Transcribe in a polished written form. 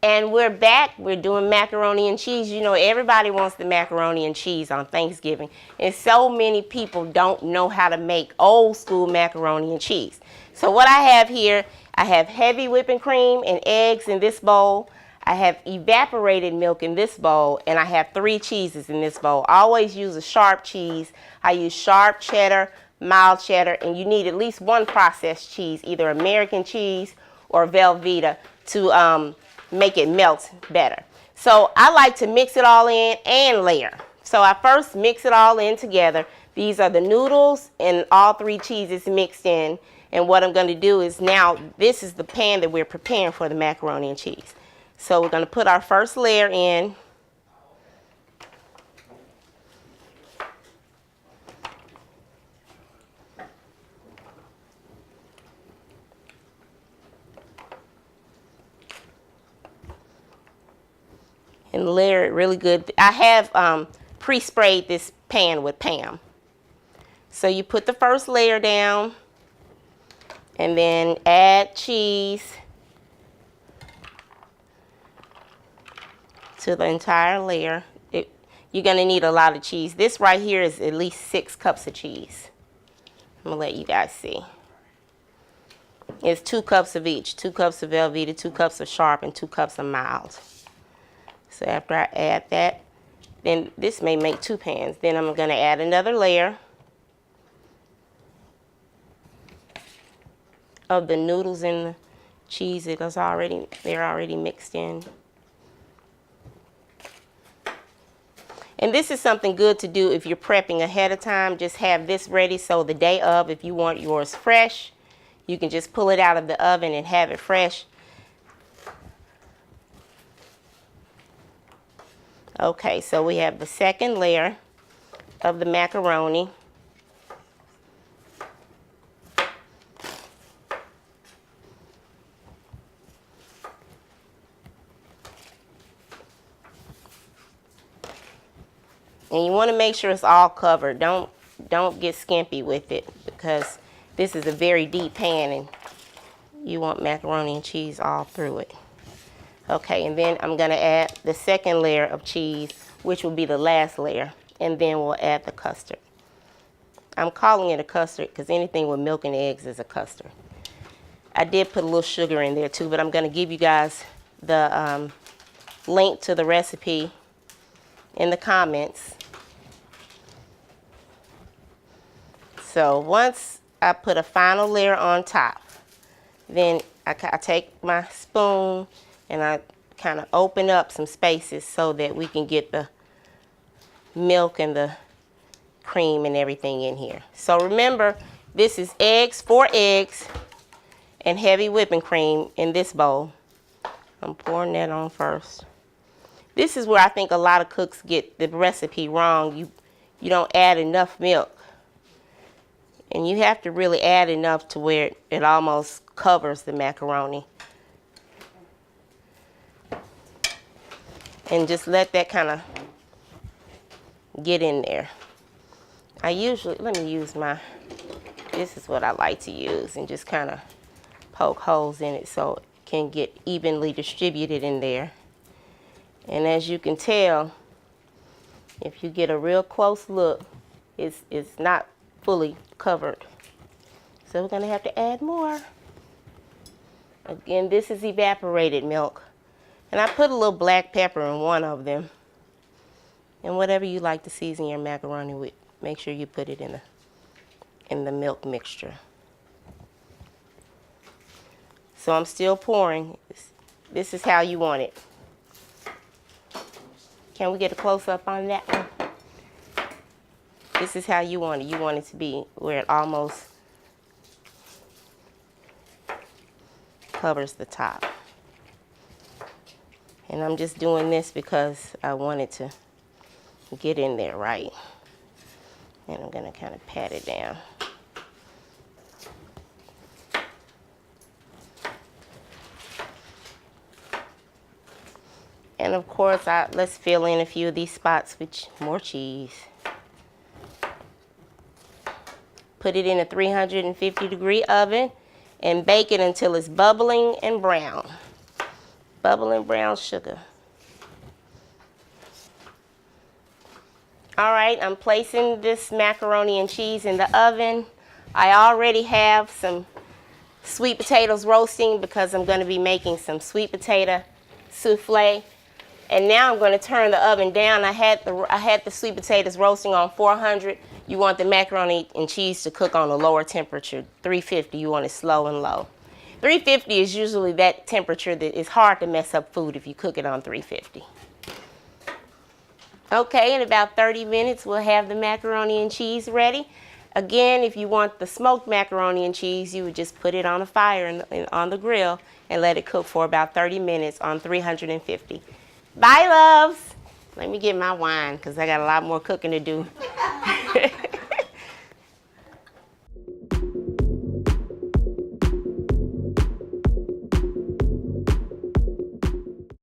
And we're back. We're doing macaroni and cheese. You know, everybody wants the macaroni and cheese on Thanksgiving. And so many people don't know how to make old school macaroni and cheese. So what I have here, I have heavy whipping cream and eggs in this bowl. I have evaporated milk in this bowl, and I have 3 cheeses in this bowl. I always use a sharp cheese. I use sharp cheddar, mild cheddar, and you need at least 1 processed cheese, either American cheese or Velveeta, to make it melt better. So I like to mix it all in and layer. So I first mix it all in together. These are the noodles and all 3 cheeses mixed in. And what I'm going to do is now, this is the pan that we're preparing for the macaroni and cheese. So we're going to put our first layer in. And layer it really good. I have pre-sprayed this pan with Pam. So you put the first layer down and then add cheese to the entire layer. You're going to need a lot of cheese. This right here is at least 6 cups of cheese. I'm going to let you guys see. It's 2 cups of each. 2 cups of Velveeta, 2 cups of sharp, and 2 cups of mild. So after I add that, then this may make 2 pans. Then I'm going to add another layer of the noodles and the cheese. They're already mixed in. And this is something good to do if you're prepping ahead of time. Just have this ready so the day of, if you want yours fresh, you can just pull it out of the oven and have it fresh. Okay, so we have the second layer of the macaroni. And you want to make sure it's all covered. Don't get skimpy with it, because this is a very deep pan and you want macaroni and cheese all through it. Okay, and then I'm going to add the second layer of cheese, which will be the last layer, and then we'll add the custard. I'm calling it a custard because anything with milk and eggs is a custard. I did put a little sugar in there too, but I'm going to give you guys the link to the recipe in the comments. So once I put a final layer on top, then I take my spoon and I kind of open up some spaces so that we can get the milk and the cream and everything in here. So remember, this is 4 eggs and heavy whipping cream in this bowl. I'm pouring that on first. This is where I think a lot of cooks get the recipe wrong. You don't add enough milk. And you have to really add enough to where it almost covers the macaroni. And just let that kind of get in there. Let me use this is what I like to use, and just kind of poke holes in it so it can get evenly distributed in there. And as you can tell, if you get a real close look, it's not fully covered. So we're going to have to add more. Again, this is evaporated milk. And I put a little black pepper in one of them. And whatever you like to season your macaroni with, make sure you put it in the milk mixture. So I'm still pouring. This is how you want it. Can we get a close-up on that one? This is how you want it. You want it to be where it almost covers the top. And I'm just doing this because I want it to get in there right. And I'm going to kind of pat it down. And of course, let's fill in a few of these spots with more cheese. Put it in a 350-degree oven and bake it until it's bubbling and brown. bubbling brown sugar. All right, I'm placing this macaroni and cheese in the oven. I already have some sweet potatoes roasting because I'm going to be making some sweet potato souffle. And now I'm going to turn the oven down. I had the sweet potatoes roasting on 400. You want the macaroni and cheese to cook on a lower temperature, 350. You want it slow and low. 350 is usually that temperature that is hard to mess up food if you cook it on 350. Okay, in about 30 minutes we'll have the macaroni and cheese ready. Again, if you want the smoked macaroni and cheese, you would just put it on a fire on the grill and let it cook for about 30 minutes on 350. Bye, loves. Let me get my wine because I got a lot more cooking to do.